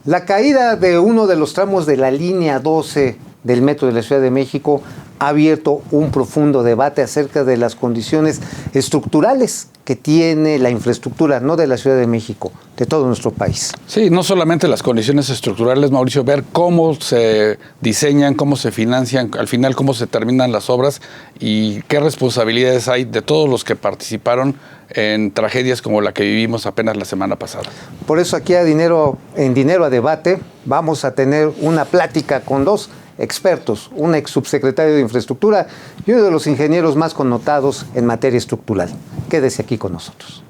La caída de uno de los tramos de la línea 12 del metro de la Ciudad de México ha abierto un profundo debate acerca de las condiciones estructurales que tiene la infraestructura, no de la Ciudad de México, de todo nuestro país. Sí, no solamente las condiciones estructurales, Mauricio, ver cómo se diseñan, cómo se financian, al final cómo se terminan las obras y qué responsabilidades hay de todos los que participaron en tragedias como la que vivimos apenas la semana pasada. Por eso aquí en Dinero a Debate vamos a tener una plática con dos expertos, un ex subsecretario de Infraestructura y uno de los ingenieros más connotados en materia estructural. Quédese aquí con nosotros.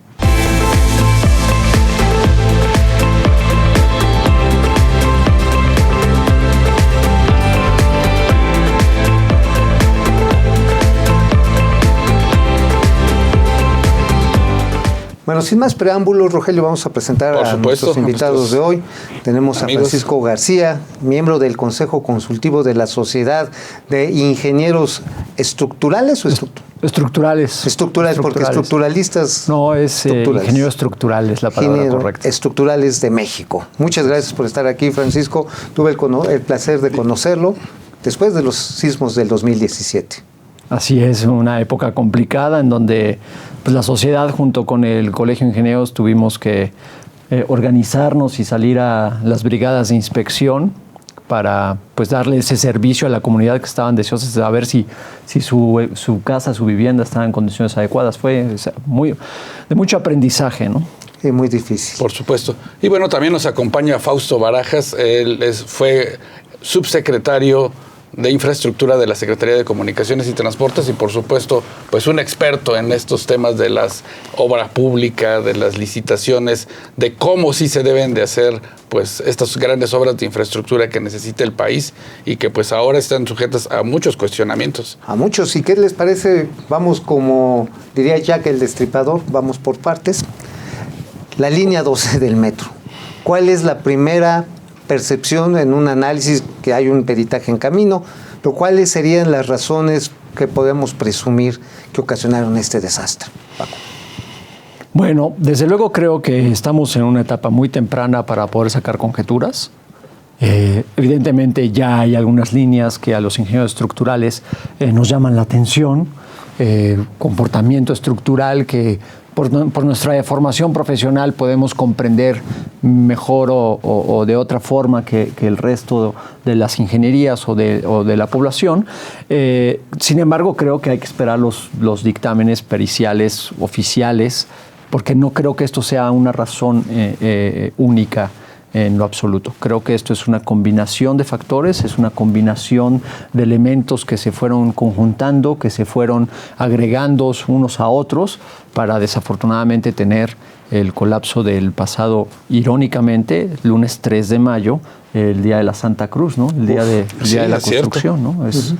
Bueno, sin más preámbulos, Rogelio, vamos a presentar a nuestros invitados de hoy. Tenemos a Francisco García, miembro del Consejo Consultivo de la Sociedad de Ingenieros Estructurales o Estructurales, porque estructuralistas... No, es ingeniero estructural, es la palabra correcta. Estructurales de México. Muchas gracias por estar aquí, Francisco. Tuve el placer de conocerlo después de los sismos del 2017. Así es, una época complicada en donde pues, la sociedad junto con el Colegio de Ingenieros tuvimos que organizarnos y salir a las brigadas de inspección para pues, darle ese servicio a la comunidad que estaban deseosas de saber si su casa, su vivienda estaba en condiciones adecuadas. Fue de mucho aprendizaje, ¿no? Sí, muy difícil. Por supuesto. Y bueno, también nos acompaña Fausto Barajas, él fue subsecretario de Infraestructura de la Secretaría de Comunicaciones y Transportes y por supuesto pues un experto en estos temas de las obras públicas, de las licitaciones, de cómo sí se deben de hacer pues estas grandes obras de infraestructura que necesita el país y que pues ahora están sujetas a muchos cuestionamientos. A muchos. ¿Y qué les parece? Vamos como diría Jack el Destripador, vamos por partes. La línea 12 del metro. ¿Cuál es la primera percepción en un análisis que hay un peritaje en camino, pero cuáles serían las razones que podemos presumir que ocasionaron este desastre? Paco. Bueno, desde luego creo que estamos en una etapa muy temprana para poder sacar conjeturas. Evidentemente ya hay algunas líneas que a los ingenieros estructurales nos llaman la atención, comportamiento estructural que por nuestra formación profesional podemos comprender mejor o de otra forma que el resto de las ingenierías o de la población. Sin embargo, creo que hay que esperar los dictámenes periciales oficiales, porque no creo que esto sea una razón única en lo absoluto. Creo que esto es una combinación de factores, es una combinación de elementos que se fueron conjuntando, que se fueron agregando unos a otros para desafortunadamente tener el colapso del pasado, irónicamente, lunes 3 de mayo, el día de la Santa Cruz, ¿no? El día de la construcción, ¿no? Es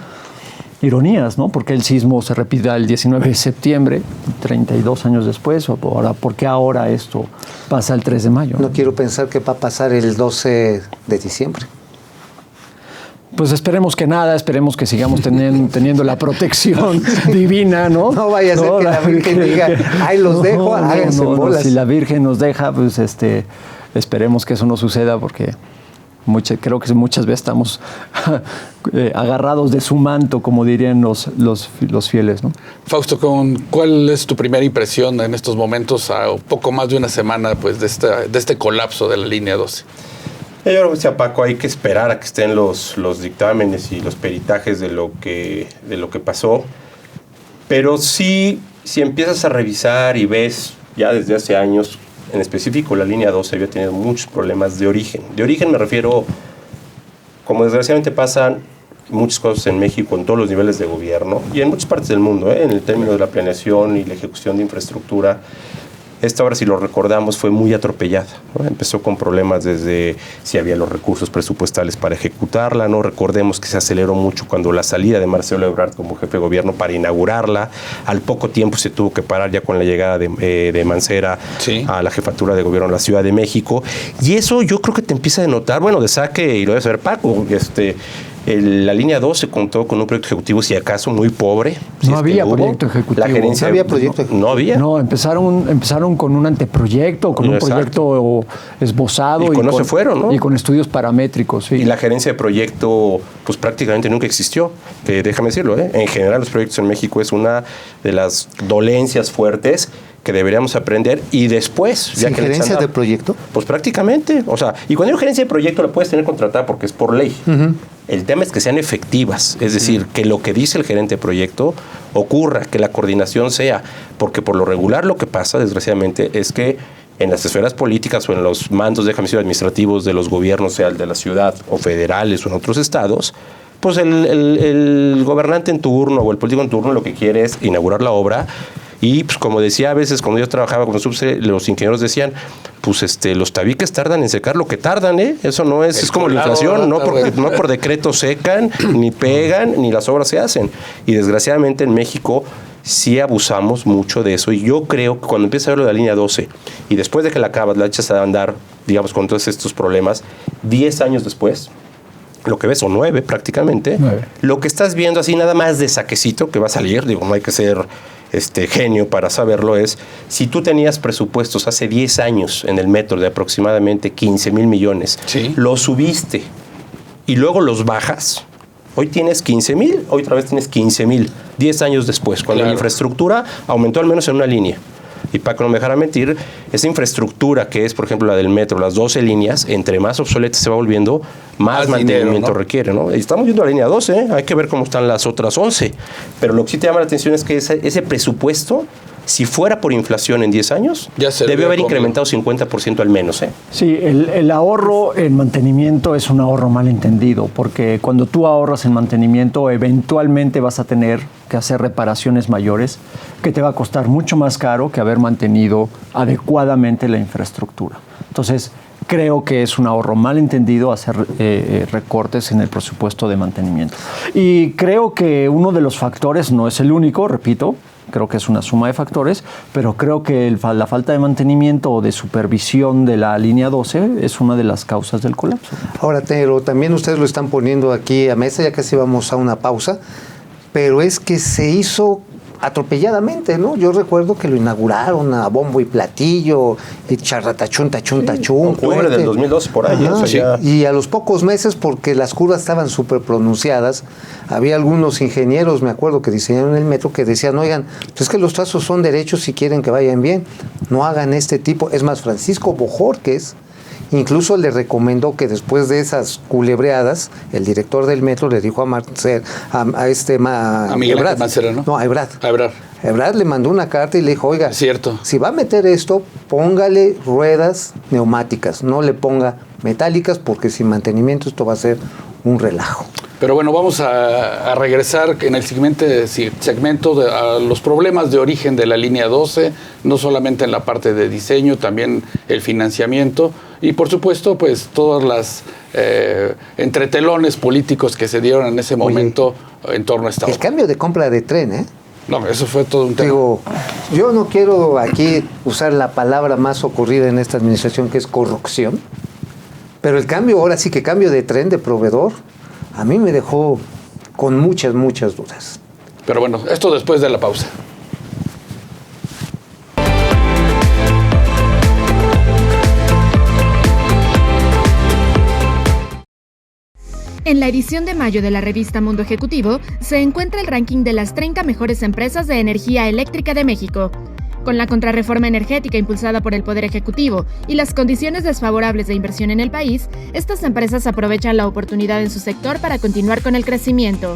ironías, ¿no? Porque el sismo se repite el 19 de septiembre, 32 años después, ahora, ¿por qué ahora esto pasa el 3 de mayo? No quiero pensar que va a pasar el 12 de diciembre. Pues esperemos que sigamos teniendo la protección divina, ¿no? No vaya a ser que la Virgen diga, ahí los dejo, háganse bolas. Si la Virgen nos deja, pues esperemos que eso no suceda porque creo que muchas veces estamos agarrados de su manto, como dirían los fieles, ¿no? Fausto, ¿cuál es tu primera impresión en estos momentos, a poco más de una semana pues, de este colapso de la línea 12? Yo creo que decía Paco, hay que esperar a que estén los dictámenes y los peritajes de lo que pasó. Pero sí, si empiezas a revisar y ves ya desde hace años, en específico la línea 12 había tenido muchos problemas de origen. De origen me refiero, como desgraciadamente pasan muchas cosas en México en todos los niveles de gobierno y en muchas partes del mundo, en el término de la planeación y la ejecución de infraestructura. Esta obra, si lo recordamos, fue muy atropellada, ¿no? Empezó con problemas desde si había los recursos presupuestales para ejecutarla, ¿no? Recordemos que se aceleró mucho cuando la salida de Marcelo Ebrard como jefe de gobierno para inaugurarla. Al poco tiempo se tuvo que parar ya con la llegada de Mancera a la jefatura de gobierno de la Ciudad de México. Y eso yo creo que te empieza a denotar, bueno, de saque, y lo debe saber Paco, La línea 12 contó con un proyecto ejecutivo, si acaso, muy pobre. No había proyecto ejecutivo. La gerencia, ¿No había proyecto ejecutivo? No había. No, empezaron con un anteproyecto, con un Exacto. proyecto esbozado. Y con eso se fueron, ¿no? Y con estudios paramétricos, sí. Y la gerencia de proyecto, pues prácticamente nunca existió. Déjame decirlo, ¿eh? En general, los proyectos en México es una de las dolencias fuertes que deberíamos aprender. Y después, ya ¿Sin que le gerencia echan- de proyecto? Pues prácticamente. O sea, y cuando hay gerencia de proyecto la puedes tener contratada porque es por ley. El tema es que sean efectivas, es decir, que lo que dice el gerente de proyecto ocurra, que la coordinación sea, porque por lo regular lo que pasa, desgraciadamente, es que en las esferas políticas o en los mandos, déjame decir, administrativos de los gobiernos, sea el de la ciudad o federales o en otros estados, pues el gobernante en turno o el político en turno lo que quiere es inaugurar la obra. Y pues como decía a veces cuando yo trabajaba con subse, los ingenieros decían, pues los tabiques tardan en secar lo que tardan, ¿eh? Eso no es como la inflación, no por decreto secan, ni pegan, ni las obras se hacen. Y desgraciadamente en México sí abusamos mucho de eso. Y yo creo que cuando empieza a ver lo de la línea 12 y después de que la acabas, la echas a andar, digamos, con todos estos problemas, 10 años después, lo que ves, o 9 prácticamente, 9. Lo que estás viendo así nada más de saquecito que va a salir, digo, no hay que ser genio para saberlo, es si tú tenías presupuestos hace 10 años en el metro de aproximadamente 15,000 millones, Sí. los subiste y luego los bajas, hoy tienes 15,000, hoy otra vez tienes 15,000, 10 años después, cuando la infraestructura aumentó al menos en una línea. Y para que no me dejara mentir, esa infraestructura que es, por ejemplo, la del metro, las 12 líneas, entre más obsoleta se va volviendo, más mantenimiento dinero, ¿no? requiere, ¿no? Y estamos viendo la línea 12, ¿eh? Hay que ver cómo están las otras 11. Pero lo que sí te llama la atención es que ese presupuesto, si fuera por inflación en 10 años, Ya se debió vio haber como- incrementado 50% al menos, ¿eh? Sí, el ahorro en mantenimiento es un ahorro mal entendido, porque cuando tú ahorras en mantenimiento, eventualmente vas a tener que hacer reparaciones mayores, que te va a costar mucho más caro que haber mantenido adecuadamente la infraestructura. Entonces, creo que es un ahorro mal entendido hacer recortes en el presupuesto de mantenimiento. Y creo que uno de los factores, no es el único, repito, creo que es una suma de factores, pero creo que la falta de mantenimiento o de supervisión de la línea 12 es una de las causas del colapso. Ahora, pero también ustedes lo están poniendo aquí a mesa, ya casi vamos a una pausa, pero es que se hizo atropelladamente, ¿no? Yo recuerdo que lo inauguraron a bombo y platillo, y charratachún, tachún, tachún. Octubre cohete. del 2012 por ahí, Ajá, o sea, ya- Y a los pocos meses, porque las curvas estaban súper pronunciadas, había algunos ingenieros, me acuerdo, que diseñaron el metro, que decían, oigan, pues es que los trazos son derechos si quieren que vayan bien, no hagan este tipo. Es más, Francisco Bojorquez incluso le recomendó que después de esas culebreadas, el director del metro le dijo a Miguel Ebrard, Mancera, ¿no? No, a Ebrard. A Ebrard. Ebrard le mandó una carta y le dijo, oiga, Cierto. si va a meter esto, póngale ruedas neumáticas, no le ponga metálicas, porque sin mantenimiento esto va a ser un relajo. Pero bueno, vamos a regresar en el segmento a los problemas de origen de la línea 12, no solamente en la parte de diseño, también el financiamiento y por supuesto pues todas las entretelones políticos que se dieron en ese momento en torno a esta El obra. cambio de compra de tren, ¿eh? No, eso fue todo un tema. Digo, yo no quiero aquí usar la palabra más ocurrida en esta administración, que es corrupción, pero el cambio, ahora sí que cambio de tren de proveedor, a mí me dejó con muchas dudas. Pero bueno, esto después de la pausa. En la edición de mayo de la revista Mundo Ejecutivo se encuentra el ranking de las 30 mejores empresas de energía eléctrica de México. Con la contrarreforma energética impulsada por el Poder Ejecutivo y las condiciones desfavorables de inversión en el país, estas empresas aprovechan la oportunidad en su sector para continuar con el crecimiento.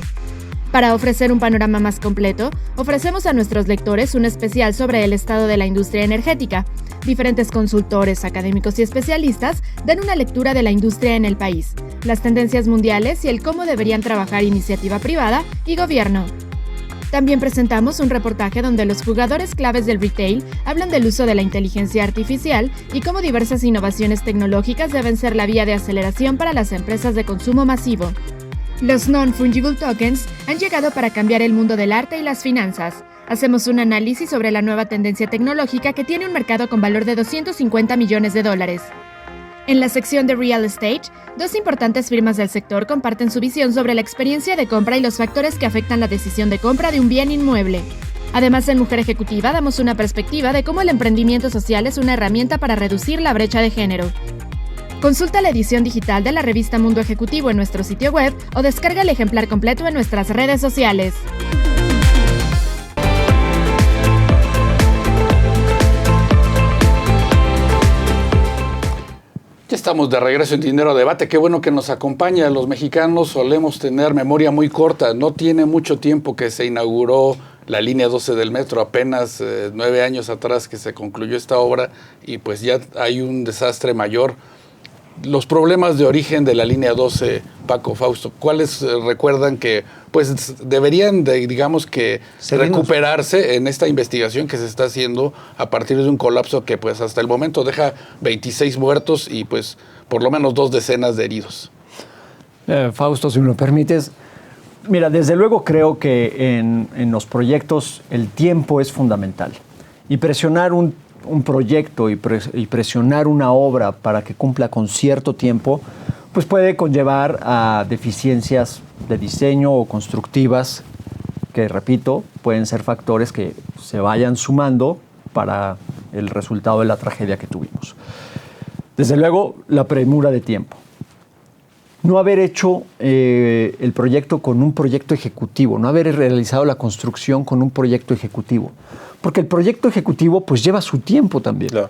Para ofrecer un panorama más completo, ofrecemos a nuestros lectores un especial sobre el estado de la industria energética. Diferentes consultores, académicos y especialistas dan una lectura de la industria en el país, las tendencias mundiales y el cómo deberían trabajar iniciativa privada y gobierno. También presentamos un reportaje donde los jugadores claves del retail hablan del uso de la inteligencia artificial y cómo diversas innovaciones tecnológicas deben ser la vía de aceleración para las empresas de consumo masivo. Los non-fungible tokens han llegado para cambiar el mundo del arte y las finanzas. Hacemos un análisis sobre la nueva tendencia tecnológica que tiene un mercado con valor de $250 millones. En la sección de Real Estate, dos importantes firmas del sector comparten su visión sobre la experiencia de compra y los factores que afectan la decisión de compra de un bien inmueble. Además, en Mujer Ejecutiva damos una perspectiva de cómo el emprendimiento social es una herramienta para reducir la brecha de género. Consulta la edición digital de la revista Mundo Ejecutivo en nuestro sitio web o descarga el ejemplar completo en nuestras redes sociales. Ya estamos de regreso en Dinero Debate. Qué bueno que nos acompaña. Los mexicanos solemos tener memoria muy corta. No tiene mucho tiempo que se inauguró la línea 12 del metro, apenas 9 años atrás que se concluyó esta obra y pues ya hay un desastre mayor. Los problemas de origen de la línea 12, Paco, Fausto, ¿cuáles recuerdan que pues deberían de, digamos que recuperarse en esta investigación que se está haciendo a partir de un colapso que pues hasta el momento deja 26 muertos y pues por lo menos 2 decenas de heridos? Fausto, si me lo permites, mira, desde luego creo que en los proyectos el tiempo es fundamental y presionar un proyecto y presionar una obra para que cumpla con cierto tiempo, pues puede conllevar a deficiencias de diseño o constructivas que, repito, pueden ser factores que se vayan sumando para el resultado de la tragedia que tuvimos. Desde luego, la premura de tiempo. No haber hecho el proyecto con un proyecto ejecutivo, no haber realizado la construcción con un proyecto ejecutivo. Porque el proyecto ejecutivo pues lleva su tiempo también. Claro.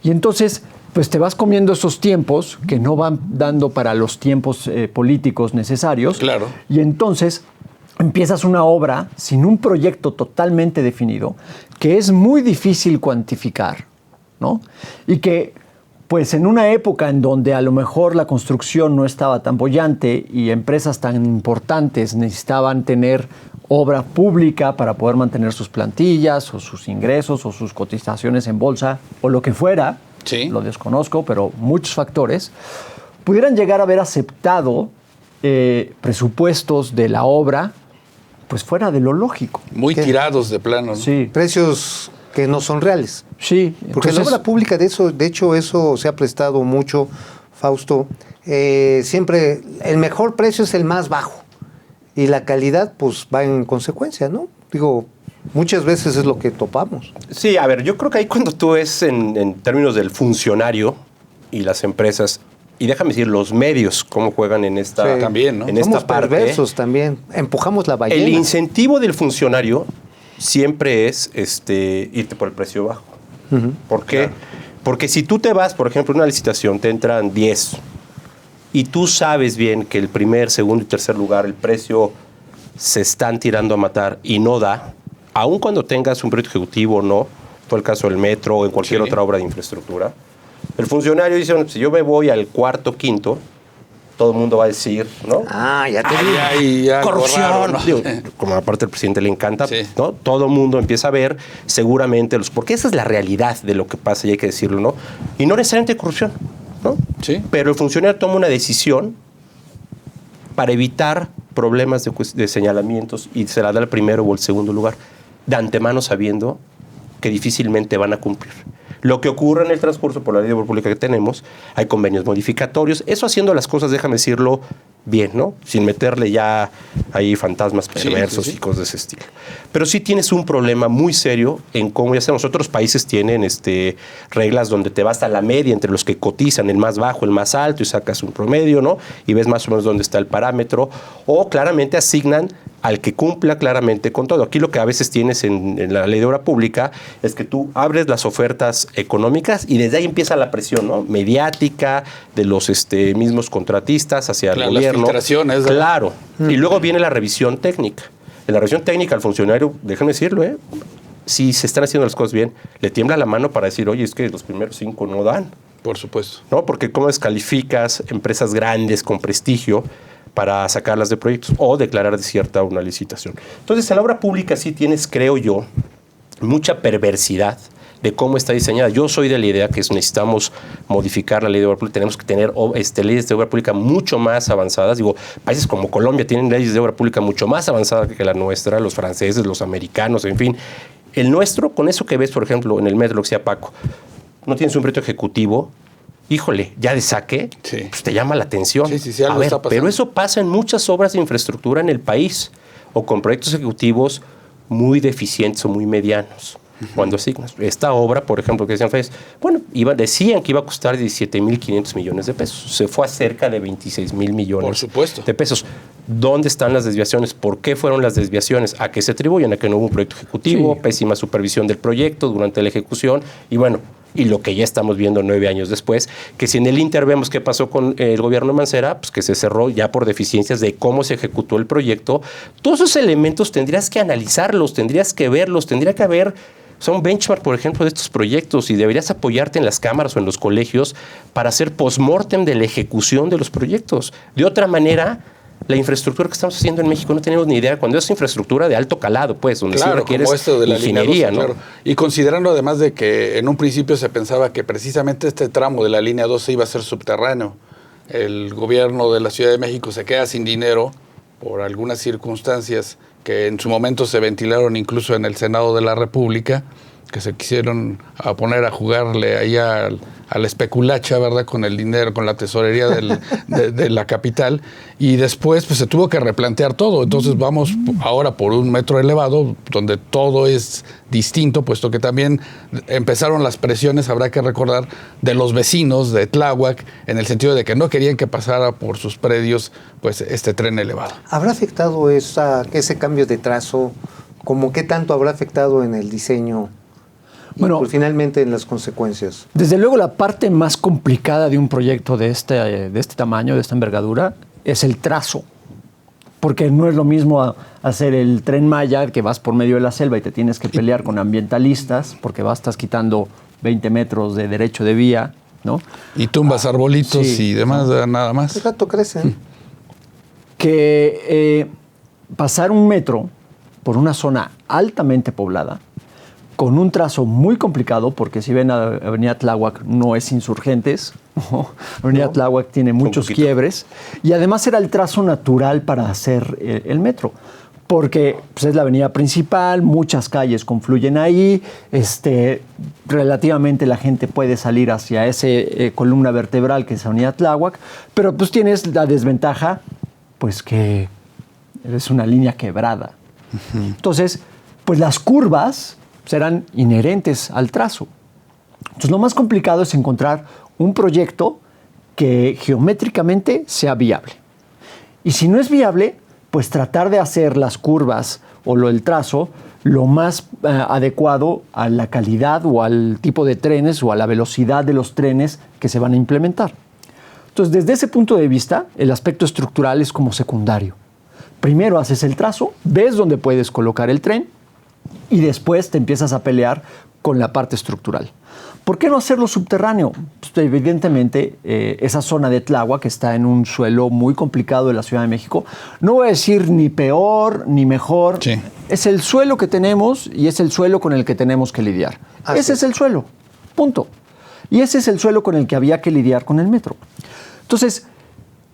Y entonces pues te vas comiendo esos tiempos que no van dando para los tiempos políticos necesarios. Claro. Y entonces empiezas una obra sin un proyecto totalmente definido que es muy difícil cuantificar, ¿no? Y que pues en una época en donde a lo mejor la construcción no estaba tan boyante y empresas tan importantes necesitaban tener obra pública para poder mantener sus plantillas o sus ingresos o sus cotizaciones en bolsa o lo que fuera, sí, lo desconozco, pero muchos factores, pudieran llegar a haber aceptado presupuestos de la obra pues fuera de lo lógico. Muy tirados de plano, ¿no? Sí. Precios que no son reales. Sí. Porque entonces, la obra pública, de hecho, eso se ha prestado mucho, Fausto. Siempre el mejor precio es el más bajo. Y la calidad, pues, va en consecuencia, ¿no? Digo, muchas veces es lo que topamos. Sí, a ver, yo creo que ahí cuando tú ves en términos del funcionario y las empresas, y déjame decir, los medios, cómo juegan en esta, también, ¿no? En Somos esta parte. perversos también. Empujamos la ballena. El incentivo del funcionario siempre es irte por el precio bajo. ¿Por qué? Claro. Porque si tú te vas, por ejemplo, en una licitación, te entran 10 y tú sabes bien que el primer, segundo y tercer lugar, el precio se están tirando a matar y no da, aun cuando tengas un proyecto ejecutivo o no, fue el caso del metro o en cualquier otra obra de infraestructura, el funcionario dice, bueno, si yo me voy al cuarto, quinto, todo el mundo va a decir, ¿no? Ya te digo. Corrupción. Raro, ¿no? Digo, como aparte al presidente le encanta, ¿no? Todo el mundo empieza a ver seguramente porque esa es la realidad de lo que pasa y hay que decirlo, ¿no? Y no necesariamente corrupción, ¿no? Sí. Pero el funcionario toma una decisión para evitar problemas de señalamientos y se la da el primero o el segundo lugar, de antemano sabiendo que difícilmente van a cumplir. Lo que ocurre en el transcurso por la ley de obra pública que tenemos, hay convenios modificatorios, eso haciendo las cosas, déjame decirlo, bien, ¿no? Sin meterle ya ahí fantasmas perversos y cosas de ese estilo. Pero sí tienes un problema muy serio en cómo, ya sabemos, otros países tienen reglas donde te vas a la media entre los que cotizan, el más bajo, el más alto, y sacas un promedio, ¿no? Y ves más o menos dónde está el parámetro, o claramente asignan al que cumpla claramente con todo. Aquí lo que a veces tienes en la ley de obra pública es que tú abres las ofertas económicas y desde ahí empieza la presión, ¿no? Mediática, de los mismos contratistas hacia el gobierno. Las filtraciones. Claro. Y luego viene la revisión técnica. En la revisión técnica al funcionario, déjenme decirlo, si se están haciendo las cosas bien, le tiembla la mano para decir, oye, es que los primeros 5 no dan. Por supuesto. ¿No? Porque cómo descalificas empresas grandes con prestigio para sacarlas de proyectos o declarar desierta una licitación. Entonces, en la obra pública sí tienes, creo yo, mucha perversidad de cómo está diseñada. Yo soy de la idea que necesitamos modificar la ley de obra pública, tenemos que tener leyes de obra pública mucho más avanzadas. Digo, países como Colombia tienen leyes de obra pública mucho más avanzadas que la nuestra, los franceses, los americanos, en fin. El nuestro, con eso que ves, por ejemplo, en el metro, lo que decía Paco, no tienes un proyecto ejecutivo, híjole, ya de saque, Sí. pues te llama la atención. Sí, algo está pasando. Pero eso pasa en muchas obras de infraestructura en el país, o con proyectos ejecutivos muy deficientes o muy medianos. Cuando asignas esta obra, por ejemplo, que decían ustedes, bueno, decían que iba a costar 17,500 millones de pesos. Se fue a cerca de 26,000 millones Por supuesto. de pesos. ¿Dónde están las desviaciones? ¿Por qué fueron las desviaciones? ¿A qué se atribuyen? A que no hubo un proyecto ejecutivo, Sí. pésima supervisión del proyecto durante la ejecución, y bueno, y lo que ya estamos viendo 9 años después, que si en el Inter vemos qué pasó con el gobierno de Mancera, pues que se cerró ya por deficiencias de cómo se ejecutó el proyecto. Todos esos elementos tendrías que analizarlos, tendrías que verlos, tendría que haber un benchmark, por ejemplo, de estos proyectos, y deberías apoyarte en las cámaras o en los colegios para hacer post-mortem de la ejecución de los proyectos. De otra manera, la infraestructura que estamos haciendo en México no tenemos ni idea. Cuando es infraestructura de alto calado, pues, donde sí requieres como esto de la ingeniería, línea 12, ¿no? claro. Y considerando además de que en un principio se pensaba que precisamente este tramo de la línea 12 iba a ser subterráneo, el gobierno de la Ciudad de México se queda sin dinero por algunas circunstancias que en su momento se ventilaron incluso en el Senado de la República, que se quisieron a poner a jugarle ahí a la especulacha, ¿verdad?, con el dinero, con la tesorería de la capital, y después pues se tuvo que replantear todo. Entonces vamos ahora por un metro elevado, donde todo es distinto, puesto que también empezaron las presiones, habrá que recordar, de los vecinos de Tláhuac, en el sentido de que no querían que pasara por sus predios pues este tren elevado. ¿Habrá afectado ese cambio de trazo? ¿Cómo qué tanto habrá afectado en el diseño? Bueno, y pues, finalmente en las consecuencias. Desde luego la parte más complicada de un proyecto de este tamaño, de esta envergadura, es el trazo. Porque no es lo mismo hacer el Tren Maya, que vas por medio de la selva y te tienes que pelear con ambientalistas, porque estás quitando 20 metros de derecho de vía, ¿no? Y tumbas arbolitos sí, y demás, nada más. El rato crecen. Que pasar un metro por una zona altamente poblada, con un trazo muy complicado, porque si ven Avenida Tláhuac no es Insurgentes, ¿no? Avenida Tláhuac tiene muchos quiebres, y además era el trazo natural para hacer el metro, porque pues, es la avenida principal, muchas calles confluyen ahí, relativamente la gente puede salir hacia esa columna vertebral que es Avenida Tláhuac, pero pues tienes la desventaja, pues que es una línea quebrada. Entonces, pues las curvas serán inherentes al trazo. Entonces, lo más complicado es encontrar un proyecto que geométricamente sea viable. Y si no es viable, pues tratar de hacer las curvas o el trazo lo más adecuado a la calidad o al tipo de trenes o a la velocidad de los trenes que se van a implementar. Entonces, desde ese punto de vista, el aspecto estructural es como secundario. Primero haces el trazo, ves dónde puedes colocar el tren, y después te empiezas a pelear con la parte estructural. ¿Por qué no hacerlo subterráneo? Pues evidentemente, esa zona de Tláhuac que está en un suelo muy complicado de la Ciudad de México. No voy a decir ni peor ni mejor. Sí. Es el suelo que tenemos y es el suelo con el que tenemos que lidiar. Ese es el suelo, punto. Y ese es el suelo con el que había que lidiar con el metro. Entonces,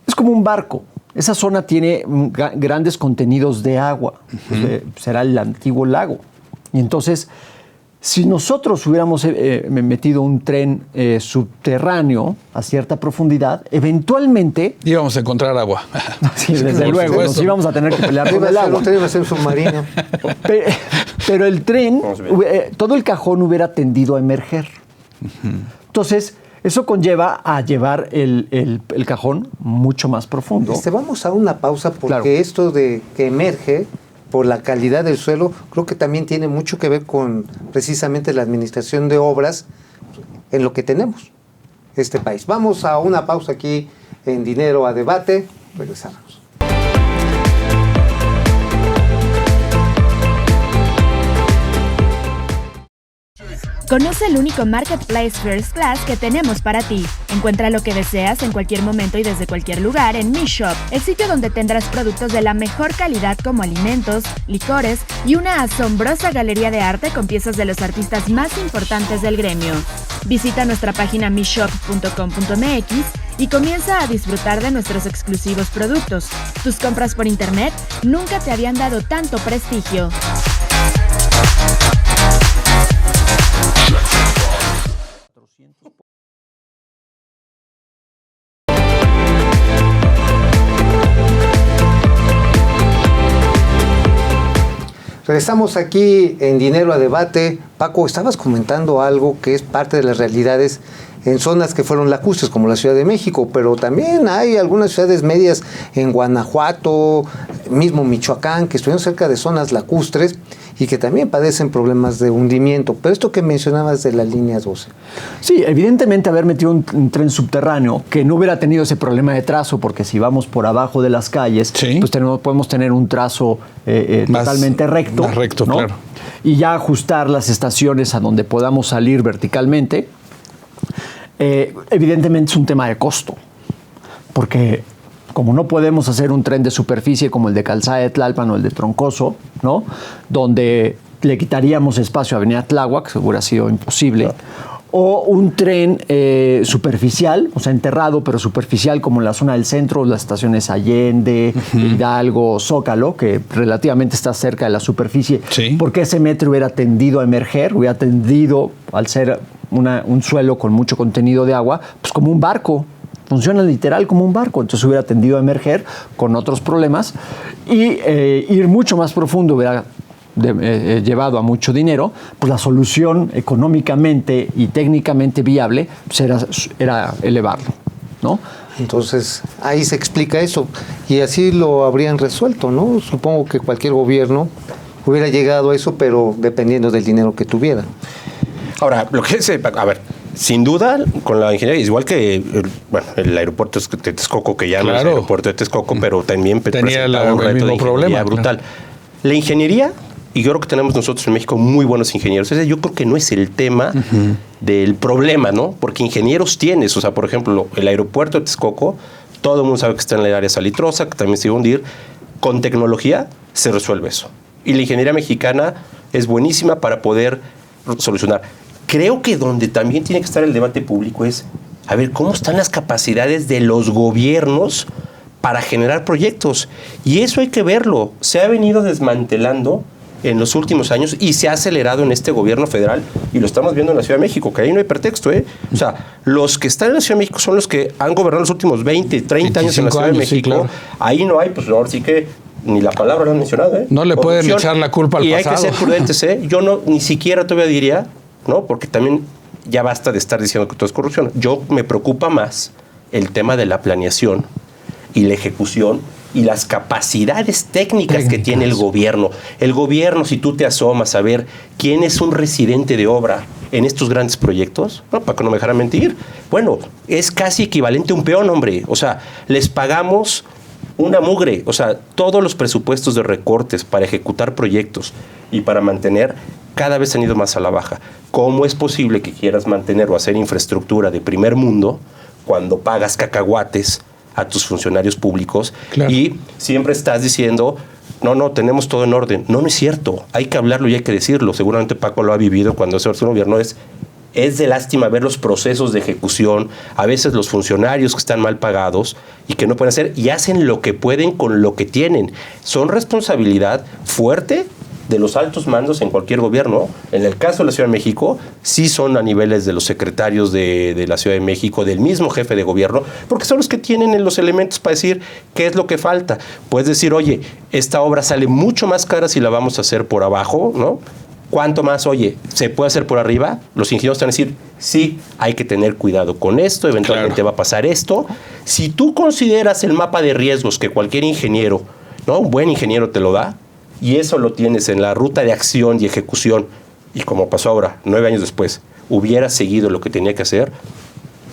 es como un barco. Esa zona tiene grandes contenidos de agua. Será el antiguo lago. Y entonces, si nosotros hubiéramos metido un tren subterráneo a cierta profundidad, eventualmente... Íbamos a encontrar agua. Sí, desde Por luego, supuesto. nos íbamos a tener que pelear con el agua. Iba a ser un submarino. Pero el tren, todo el cajón hubiera tendido a emerger. Entonces, eso conlleva a llevar el cajón mucho más profundo. Vamos a una pausa porque Claro. esto de que emerge por la calidad del suelo, creo que también tiene mucho que ver con precisamente la administración de obras en lo que tenemos este país. Vamos a una pausa aquí en Dinero a Debate. Regresamos. Conoce el único Marketplace First Class que tenemos para ti. Encuentra lo que deseas en cualquier momento y desde cualquier lugar en Mi Shop, el sitio donde tendrás productos de la mejor calidad como alimentos, licores y una asombrosa galería de arte con piezas de los artistas más importantes del gremio. Visita nuestra página mishop.com.mx y comienza a disfrutar de nuestros exclusivos productos. Tus compras por internet nunca te habían dado tanto prestigio. Regresamos aquí en Dinero a Debate. Paco, estabas comentando algo que es parte de las realidades en zonas que fueron lacustres, como la Ciudad de México, pero también hay algunas ciudades medias en Guanajuato, mismo Michoacán, que estuvieron cerca de zonas lacustres y que también padecen problemas de hundimiento. Pero esto que mencionabas de la línea 12. Sí, evidentemente haber metido un tren subterráneo que no hubiera tenido ese problema de trazo, porque si vamos por abajo de las calles, pues podemos tener un trazo totalmente recto. Más recto, ¿no? claro. Y ya ajustar las estaciones a donde podamos salir verticalmente. Evidentemente es un tema de costo, porque como no podemos hacer un tren de superficie como el de Calzada de Tlalpan o el de Troncoso, ¿no? Donde le quitaríamos espacio a Avenida Tláhuac, que hubiera sido imposible, no. O un tren superficial, o sea, enterrado, pero superficial, como en la zona del centro, las estaciones Allende, Hidalgo, Zócalo, que relativamente está cerca de la superficie, porque ese metro hubiera tendido a emerger, hubiera tendido, al ser un suelo con mucho contenido de agua, pues como un barco. Funciona literal como un barco, entonces hubiera tendido a emerger con otros problemas y ir mucho más profundo hubiera llevado a mucho dinero. Pues la solución económicamente y técnicamente viable pues era elevarlo, ¿no? Entonces ahí se explica eso y así lo habrían resuelto, ¿no? Supongo que cualquier gobierno hubiera llegado a eso, pero dependiendo del dinero que tuviera. Ahora, lo que es, a ver, sin duda, con la ingeniería, igual que el aeropuerto de Texcoco, que ya no es el aeropuerto de Texcoco, pero también tenía un reto de problema brutal. Claro. La ingeniería, y yo creo que tenemos nosotros en México muy buenos ingenieros. Yo creo que no es el tema del problema, ¿no? Porque ingenieros tienes, o sea, por ejemplo, el aeropuerto de Texcoco, todo el mundo sabe que está en el área salitrosa, que también se iba a hundir. Con tecnología se resuelve eso. Y la ingeniería mexicana es buenísima para poder solucionar. Creo que donde también tiene que estar el debate público es, a ver, ¿cómo están las capacidades de los gobiernos para generar proyectos? Y eso hay que verlo. Se ha venido desmantelando en los últimos años y se ha acelerado en este gobierno federal y lo estamos viendo en la Ciudad de México, que ahí no hay pretexto, ¿eh? O sea, los que están en la Ciudad de México son los que han gobernado los últimos 20, 30 años en la Ciudad de México. Sí, claro. Ahí no hay, pues ahora sí que ni la palabra lo han mencionado, ¿eh? No le pueden echar la culpa al pasado. Y hay que ser prudentes, ¿eh? Yo no, ni siquiera todavía diría, ¿no? Porque también ya basta de estar diciendo que todo es corrupción. Yo me preocupa más el tema de la planeación y la ejecución y las capacidades técnicas que tiene el gobierno. El gobierno, si tú te asomas a ver quién es un residente de obra en estos grandes proyectos, no, para que no me dejaran mentir, bueno, es casi equivalente a un peón, hombre. O sea, les pagamos una mugre. O sea, todos los presupuestos de recortes para ejecutar proyectos y para mantener cada vez han ido más a la baja. ¿Cómo es posible que quieras mantener o hacer infraestructura de primer mundo cuando pagas cacahuates a tus funcionarios públicos? Claro. Y siempre estás diciendo, no, tenemos todo en orden? No es cierto. Hay que hablarlo y hay que decirlo. Seguramente Paco lo ha vivido cuando es el gobierno. Es de lástima ver los procesos de ejecución, a veces los funcionarios que están mal pagados y que no pueden hacer y hacen lo que pueden con lo que tienen. Son responsabilidad fuerte de los altos mandos en cualquier gobierno. En el caso de la Ciudad de México, sí son a niveles de los secretarios de la Ciudad de México, del mismo jefe de gobierno, porque son los que tienen los elementos para decir qué es lo que falta. Puedes decir, oye, esta obra sale mucho más cara si la vamos a hacer por abajo, ¿no? ¿Cuánto más? Oye, ¿se puede hacer por arriba? Los ingenieros te van a decir, sí, hay que tener cuidado con esto, eventualmente va a pasar esto. Si tú consideras el mapa de riesgos que cualquier ingeniero, ¿no? Un buen ingeniero te lo da, y eso lo tienes en la ruta de acción y ejecución, y como pasó ahora, 9 años después, hubiera seguido lo que tenía que hacer,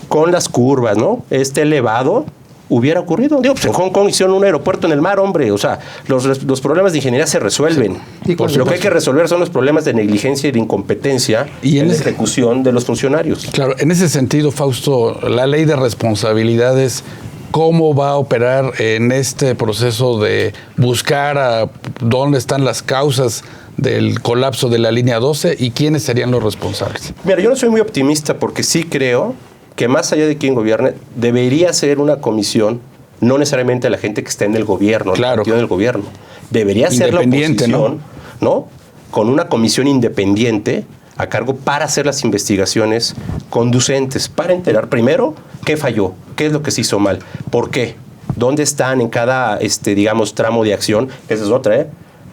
con las curvas, ¿no? Elevado, hubiera ocurrido. Digo, pues en Hong Kong hicieron un aeropuerto en el mar, hombre. O sea, los problemas de ingeniería se resuelven. Sí. Pues lo que hay que resolver son los problemas de negligencia y de incompetencia en la ejecución de los funcionarios. Claro, en ese sentido, Fausto, la ley de responsabilidades, ¿cómo va a operar en este proceso de buscar a dónde están las causas del colapso de la línea 12 y quiénes serían los responsables? Mira, yo no soy muy optimista porque sí creo que más allá de quién gobierne, debería ser una comisión, no necesariamente la gente que está en el gobierno, claro, el partido del gobierno. Debería ser la oposición, ¿no? Con una comisión independiente a cargo para hacer las investigaciones conducentes, para enterar primero qué falló, qué es lo que se hizo mal, por qué, dónde están en cada, digamos, tramo de acción. Esa es otra,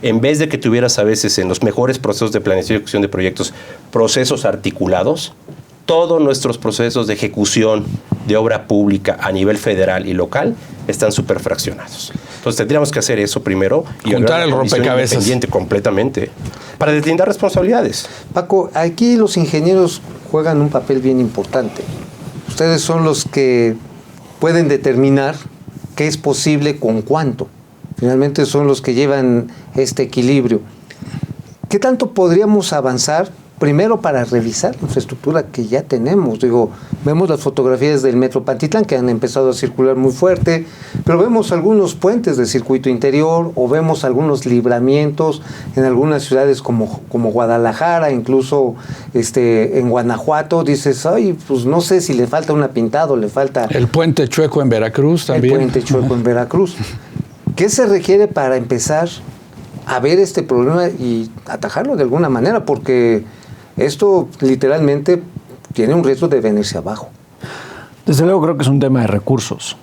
en vez de que tuvieras a veces en los mejores procesos de planeación y ejecución de proyectos, procesos articulados, todos nuestros procesos de ejecución de obra pública a nivel federal y local están súper fraccionados. Entonces tendríamos que hacer eso primero y juntar el rompecabezas independiente completamente para deslindar responsabilidades. Paco, aquí los ingenieros juegan un papel bien importante. Ustedes son los que pueden determinar qué es posible con cuánto. Finalmente son los que llevan este equilibrio. ¿Qué tanto podríamos avanzar? Primero, para revisar la infraestructura que ya tenemos. Digo, vemos las fotografías del Metro Pantitlán que han empezado a circular muy fuerte, pero vemos algunos puentes de circuito interior o vemos algunos libramientos en algunas ciudades como Guadalajara, incluso en Guanajuato. Dices, ay, pues no sé si le falta una pintada o le falta... El puente chueco en Veracruz también. El puente chueco en Veracruz. ¿Qué se requiere para empezar a ver este problema y atajarlo de alguna manera? Porque esto literalmente tiene un riesgo de venirse abajo. Desde luego creo que es un tema de recursos.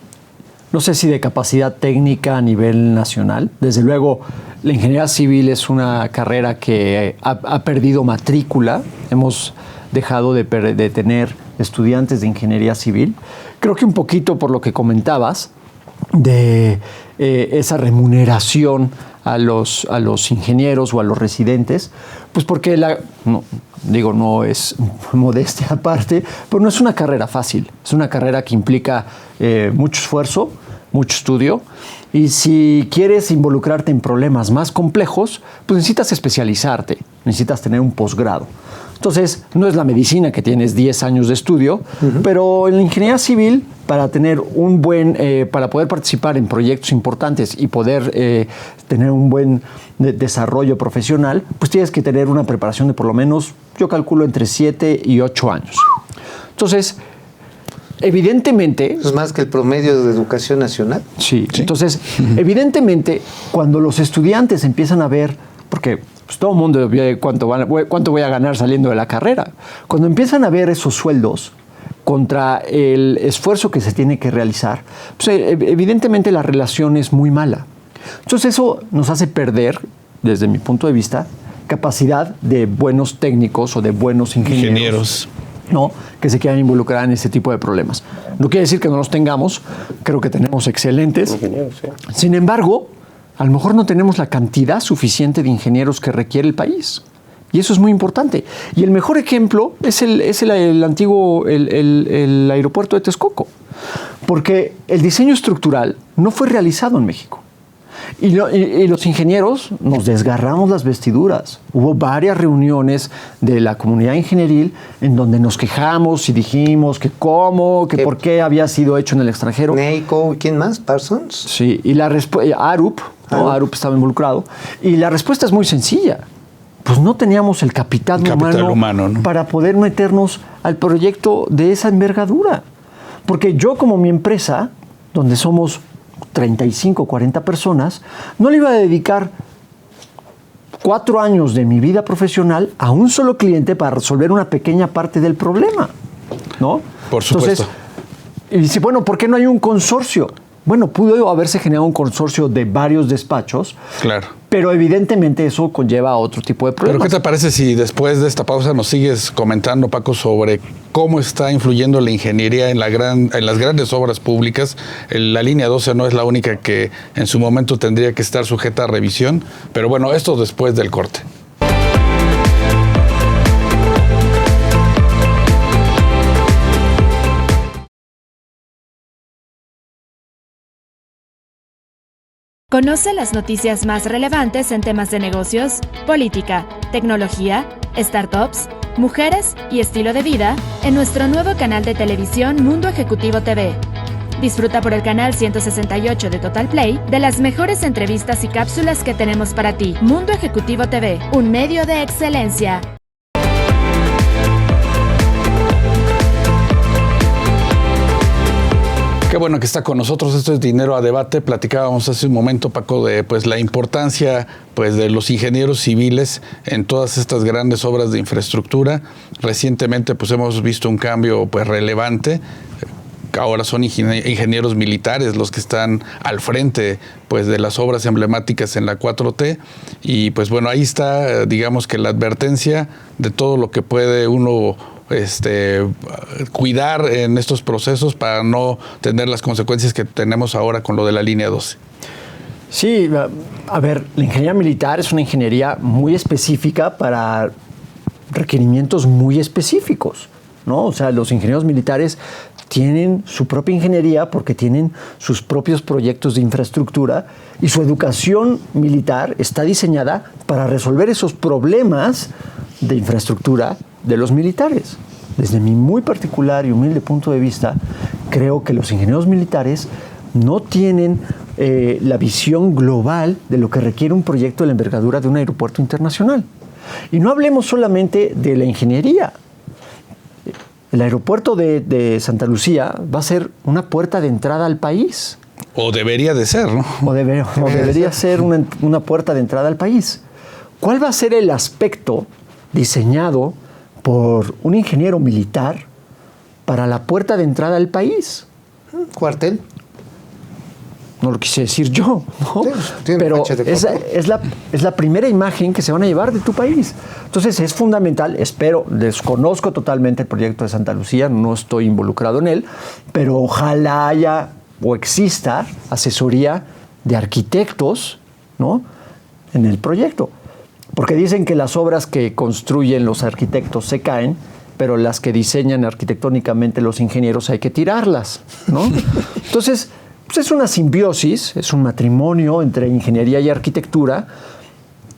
No sé si de capacidad técnica a nivel nacional. Desde luego la ingeniería civil es una carrera que ha perdido matrícula. Hemos dejado de tener estudiantes de ingeniería civil. Creo que un poquito por lo que comentabas de esa remuneración a los ingenieros o a los residentes, pues porque no es modestia aparte, pero no es una carrera fácil, es una carrera que implica mucho esfuerzo, mucho estudio, y si quieres involucrarte en problemas más complejos, pues necesitas especializarte, necesitas tener un posgrado. Entonces, no es la medicina que tienes 10 años de estudio, pero en la ingeniería civil, para tener para poder participar en proyectos importantes y poder tener un buen desarrollo profesional, pues tienes que tener una preparación de por lo menos, yo calculo, entre 7 y 8 años. Entonces, evidentemente... ¿Es más que el promedio de educación nacional? Sí. Entonces, evidentemente, cuando los estudiantes empiezan a ver, porque pues todo el mundo ve cuánto voy a ganar saliendo de la carrera, cuando empiezan a ver esos sueldos contra el esfuerzo que se tiene que realizar, pues evidentemente la relación es muy mala. Entonces eso nos hace perder, desde mi punto de vista, capacidad de buenos técnicos o de buenos ingenieros. ¿No? Que se quieran involucrar en este tipo de problemas. No quiere decir que no los tengamos, creo que tenemos excelentes. Ingenieros, sí. Sin embargo, a lo mejor no tenemos la cantidad suficiente de ingenieros que requiere el país. Y eso es muy importante. Y el mejor ejemplo es el antiguo aeropuerto de Texcoco. Porque el diseño estructural no fue realizado en México. Y los ingenieros nos desgarramos las vestiduras. Hubo varias reuniones de la comunidad ingenieril en donde nos quejamos y dijimos que por qué había sido hecho en el extranjero. Neico, ¿quién más? ¿Parsons? Sí, y la respuesta, Arup estaba involucrado. Y la respuesta es muy sencilla. Pues no teníamos el capital humano, ¿no? Para poder meternos al proyecto de esa envergadura. Porque yo, como mi empresa, donde somos 35, 40 personas, no le iba a dedicar 4 años de mi vida profesional a un solo cliente para resolver una pequeña parte del problema, ¿no? Por supuesto. Entonces, y dice, bueno, ¿por qué no hay un consorcio? Bueno, pudo haberse generado un consorcio de varios despachos. Claro. Pero evidentemente eso conlleva otro tipo de problemas. ¿Pero qué te parece si después de esta pausa nos sigues comentando, Paco, sobre cómo está influyendo la ingeniería en las grandes obras públicas? La línea 12 no es la única que en su momento tendría que estar sujeta a revisión, pero bueno, esto después del corte. Conoce las noticias más relevantes en temas de negocios, política, tecnología, startups, mujeres y estilo de vida en nuestro nuevo canal de televisión Mundo Ejecutivo TV. Disfruta por el canal 168 de Total Play de las mejores entrevistas y cápsulas que tenemos para ti. Mundo Ejecutivo TV, un medio de excelencia. Qué bueno que está con nosotros. Esto es Dinero a Debate. Platicábamos hace un momento, Paco, de la importancia de los ingenieros civiles en todas estas grandes obras de infraestructura. Recientemente hemos visto un cambio relevante. ahora son ingenieros militares los que están al frente pues de las obras emblemáticas en la 4T, y pues bueno, ahí está, digamos que la advertencia de todo lo que puede uno cuidar en estos procesos para no tener las consecuencias que tenemos ahora con lo de la línea 12. Sí, a ver, la ingeniería militar es una ingeniería muy específica para requerimientos muy específicos, ¿no? O sea, los ingenieros militares tienen su propia ingeniería porque tienen sus propios proyectos de infraestructura, y su educación militar está diseñada para resolver esos problemas de infraestructura de los militares. Desde mi muy particular y humilde punto de vista, creo que los ingenieros militares no tienen la visión global de lo que requiere un proyecto de la envergadura de un aeropuerto internacional. Y no hablemos solamente de la ingeniería. El aeropuerto de Santa Lucía va a ser una puerta de entrada al país. O debería de ser, ¿no? O debería ser una puerta de entrada al país. ¿Cuál va a ser el aspecto diseñado por un ingeniero militar para la puerta de entrada al país? ¿Cuartel? No lo quise decir yo, ¿no? Sí, pero es la primera imagen que se van a llevar de tu país. Entonces es fundamental, desconozco totalmente el proyecto de Santa Lucía, no estoy involucrado en él, pero ojalá haya o exista asesoría de arquitectos, ¿no?, en el proyecto. Porque dicen que las obras que construyen los arquitectos se caen, pero las que diseñan arquitectónicamente los ingenieros hay que tirarlas, ¿no? Entonces, pues es una simbiosis, es un matrimonio entre ingeniería y arquitectura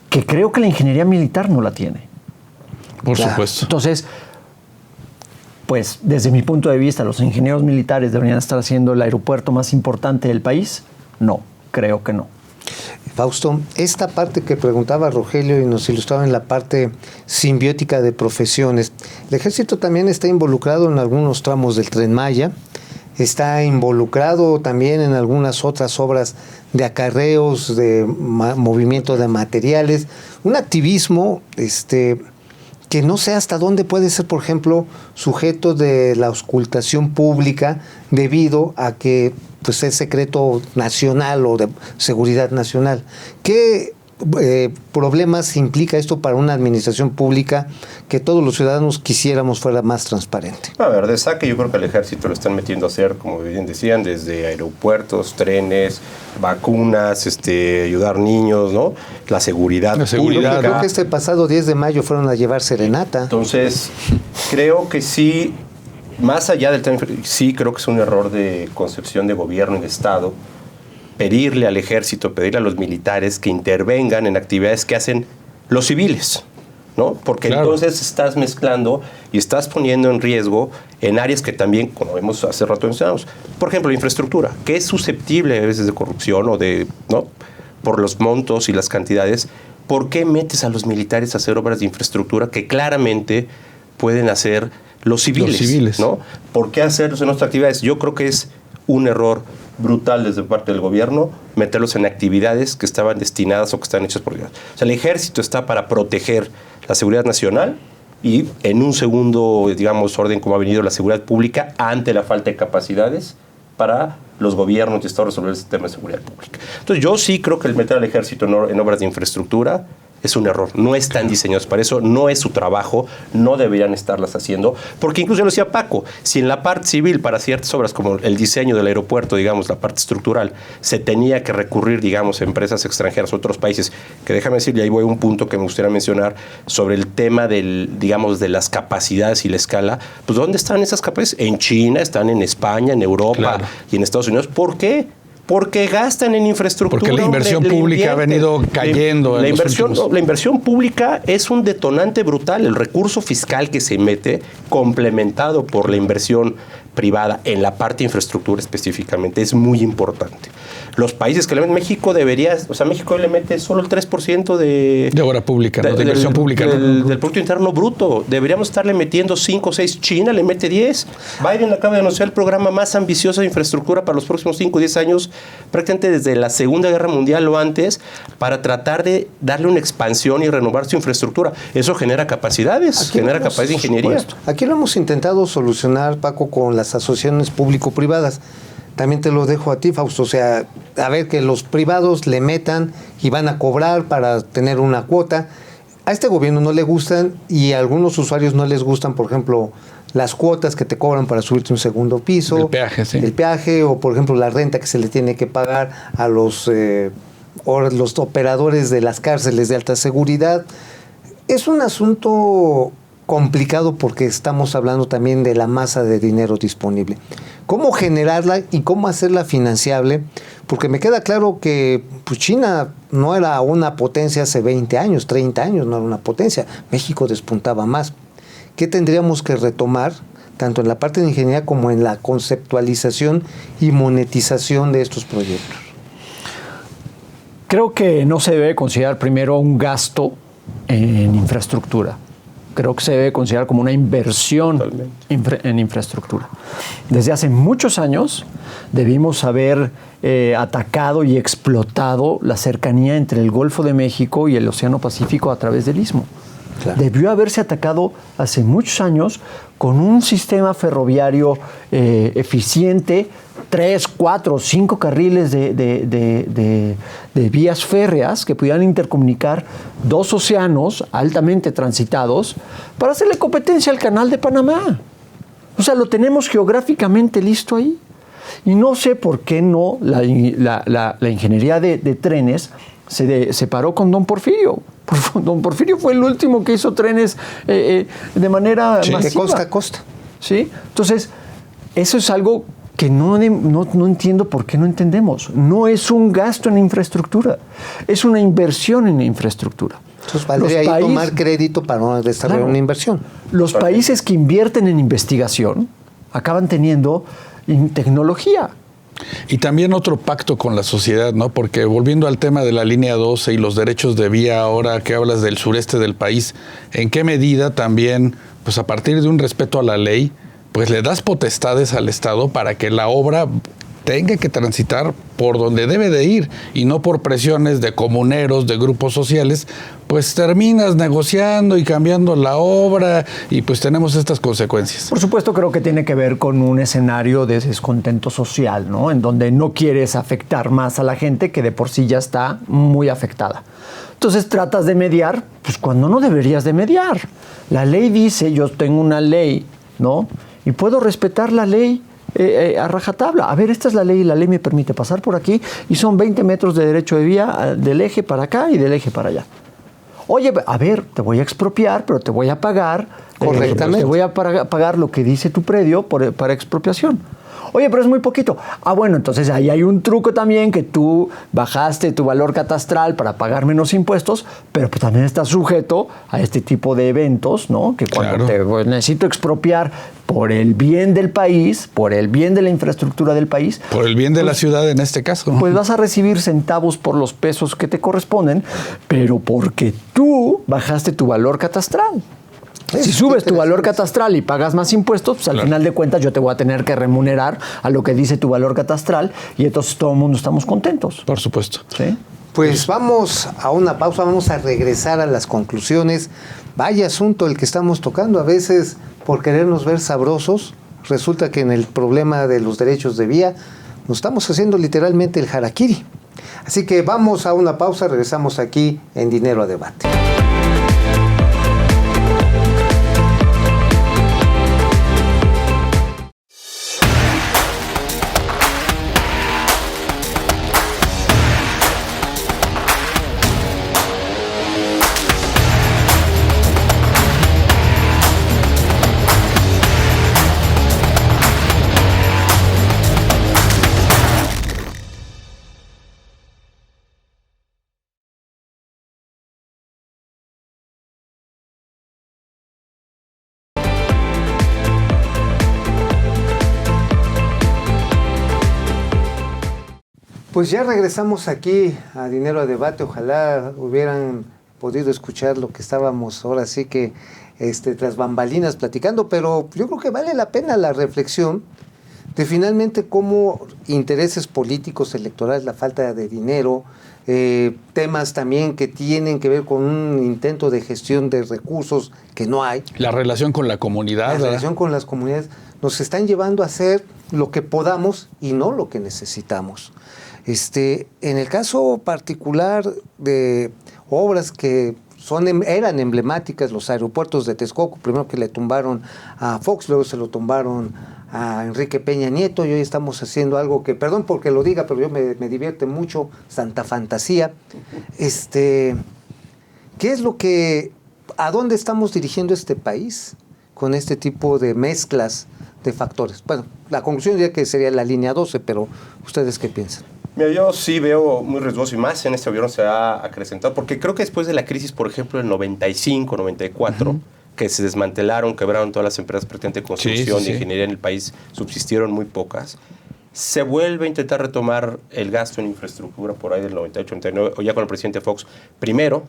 que creo que la ingeniería militar no la tiene. Por supuesto. Entonces, pues desde mi punto de vista, ¿los ingenieros militares deberían estar haciendo el aeropuerto más importante del país? No, creo que no. Fausto, esta parte que preguntaba Rogelio y nos ilustraba en la parte simbiótica de profesiones, el ejército también está involucrado en algunos tramos del Tren Maya, está involucrado también en algunas otras obras de acarreos, de movimiento de materiales, un activismo que no sé hasta dónde puede ser, por ejemplo, sujeto de la auscultación pública debido a que pues, es secreto nacional o de seguridad nacional. ¿Qué problemas implica esto para una administración pública que todos los ciudadanos quisiéramos fuera más transparente? A ver, de saque yo creo que el ejército lo están metiendo a hacer, como bien decían, desde aeropuertos, trenes, vacunas, ayudar niños, ¿no? La seguridad pública. Creo que este pasado 10 de mayo fueron a llevar serenata. Entonces, creo que sí, más allá del tema, sí creo que es un error de concepción de gobierno y de Estado pedirle al ejército, pedirle a los militares que intervengan en actividades que hacen los civiles, ¿no? Porque claro, entonces estás mezclando y estás poniendo en riesgo en áreas que también, como vemos hace rato mencionamos, por ejemplo, la infraestructura, que es susceptible a veces de corrupción o de, ¿no?, por los montos y las cantidades. ¿Por qué metes a los militares a hacer obras de infraestructura que claramente pueden hacer los civiles? ¿No? ¿Por qué hacerlos en otras actividades? Yo creo que es un error brutal desde parte del gobierno meterlos en actividades que estaban destinadas o que están hechas por Dios. O sea, el ejército está para proteger la seguridad nacional y en un segundo, digamos, orden como ha venido la seguridad pública ante la falta de capacidades para los gobiernos y estados resolver ese tema de seguridad pública. Entonces yo sí creo que el meter al ejército en obras de infraestructura es un error. No están diseñados para eso, no es su trabajo, no deberían estarlas haciendo, porque incluso ya lo decía Paco, si en la parte civil para ciertas obras como el diseño del aeropuerto, digamos, la parte estructural, se tenía que recurrir, digamos, a empresas extranjeras, otros países, que déjame decir, y ahí voy a un punto que me gustaría mencionar, sobre el tema digamos, de las capacidades y la escala, pues ¿dónde están esas capacidades? En China, están en España, en Europa, claro, y en Estados Unidos. ¿Por qué? Porque gastan en infraestructura. Porque la inversión pública ha venido cayendo. La inversión pública es un detonante brutal. El recurso fiscal que se mete, complementado por la inversión privada en la parte de infraestructura específicamente, es muy importante. Los países que le meten, México México le mete solo el 3% de obra pública, de inversión pública. Del Producto Interno Bruto. Deberíamos estarle metiendo 5 o 6. China le mete 10. Biden acaba de anunciar el programa más ambicioso de infraestructura para los próximos 5 o 10 años, prácticamente desde la Segunda Guerra Mundial o antes, para tratar de darle una expansión y renovar su infraestructura. Eso genera capacidades, genera capacidades de ingeniería. Aquí lo hemos intentado solucionar, Paco, con las asociaciones público-privadas. También te lo dejo a ti, Fausto. O sea, a ver que los privados le metan y van a cobrar para tener una cuota. A este gobierno no le gustan y a algunos usuarios no les gustan, por ejemplo, las cuotas que te cobran para subirte un segundo piso. El peaje, sí. El peaje o, por ejemplo, la renta que se le tiene que pagar a los operadores de las cárceles de alta seguridad. Es un asunto complicado porque estamos hablando también de la masa de dinero disponible. ¿Cómo generarla y cómo hacerla financiable? Porque me queda claro que pues, China no era una potencia hace 20 años, 30 años, no era una potencia. México despuntaba más. ¿Qué tendríamos que retomar, tanto en la parte de ingeniería como en la conceptualización y monetización de estos proyectos? Creo que no se debe considerar primero un gasto en infraestructura. Creo que se debe considerar como una inversión en infraestructura. Desde hace muchos años debimos haber atacado y explotado la cercanía entre el Golfo de México y el Océano Pacífico a través del Istmo. Claro. Debió haberse atacado hace muchos años con un sistema ferroviario eficiente, 3, 4, 5 carriles de vías férreas que pudieran intercomunicar 2 océanos altamente transitados para hacerle competencia al Canal de Panamá. O sea, lo tenemos geográficamente listo ahí. Y no sé por qué no la ingeniería de trenes se separó con Don Porfirio. Don Porfirio fue el último que hizo trenes de manera masiva. De costa a costa. ¿Sí? Entonces, eso es algo que no entiendo por qué no entendemos. No es un gasto en infraestructura, es una inversión en infraestructura. Entonces valdría ahí tomar crédito para desarrollar una inversión. Los países que invierten en investigación acaban teniendo tecnología. Y también otro pacto con la sociedad, ¿no? Porque volviendo al tema de la línea 12 y los derechos de vía, ahora que hablas del sureste del país, ¿en qué medida también, pues a partir de un respeto a la ley, pues le das potestades al Estado para que la obra tenga que transitar por donde debe de ir y no por presiones de comuneros, de grupos sociales, pues terminas negociando y cambiando la obra y pues tenemos estas consecuencias? Por supuesto, creo que tiene que ver con un escenario de descontento social, ¿no? En donde no quieres afectar más a la gente que de por sí ya está muy afectada. Entonces tratas de mediar, pues cuando no deberías de mediar. La ley dice, yo tengo una ley, ¿no? Y puedo respetar la ley a rajatabla. A ver, esta es la ley y la ley me permite pasar por aquí y son 20 metros de derecho de vía del eje para acá y del eje para allá. Oye, a ver, te voy a expropiar, pero te voy a pagar correctamente. Te voy a pagar lo que dice tu predio para expropiación. Oye, pero es muy poquito. Ah, bueno, entonces ahí hay un truco también, que tú bajaste tu valor catastral para pagar menos impuestos, pero pues también estás sujeto a este tipo de eventos, ¿no? Que cuando te necesito expropiar por el bien del país, por el bien de la infraestructura del país. Por el bien de la ciudad en este caso. Pues vas a recibir centavos por los pesos que te corresponden, pero porque tú bajaste tu valor catastral. Si subes tu valor catastral y pagas más impuestos, pues al final de cuentas yo te voy a tener que remunerar a lo que dice tu valor catastral y entonces todo el mundo estamos contentos. Por supuesto. ¿Sí? Pues vamos a una pausa, vamos a regresar a las conclusiones. Vaya asunto el que estamos tocando. A veces, por querernos ver sabrosos, resulta que en el problema de los derechos de vía nos estamos haciendo literalmente el harakiri. Así que vamos a una pausa, regresamos aquí en Dinero a Debate. Pues ya regresamos aquí a Dinero a Debate. Ojalá hubieran podido escuchar lo que estábamos ahora sí que tras bambalinas platicando, pero yo creo que vale la pena la reflexión de finalmente cómo intereses políticos electorales, la falta de dinero, temas también que tienen que ver con un intento de gestión de recursos que no hay. La relación con la comunidad. La relación con las comunidades nos están llevando a hacer lo que podamos y no lo que necesitamos. En el caso particular de obras que eran emblemáticas, los aeropuertos de Texcoco, primero que le tumbaron a Fox, luego se lo tumbaron a Enrique Peña Nieto, y hoy estamos haciendo algo que, perdón porque lo diga, pero yo me divierte mucho, Santa Fantasía. ¿Qué es a dónde estamos dirigiendo este país con este tipo de mezclas de factores? Bueno, la conclusión diría que sería la línea 12, pero ¿ustedes qué piensan? Mira, yo sí veo muy riesgoso, y más en este gobierno se ha acrecentado, porque creo que después de la crisis, por ejemplo, del 95, 94, que se desmantelaron, quebraron todas las empresas prácticamente de construcción, de ingeniería en el país, subsistieron muy pocas, se vuelve a intentar retomar el gasto en infraestructura por ahí del 98, 99, o ya con el presidente Fox, primero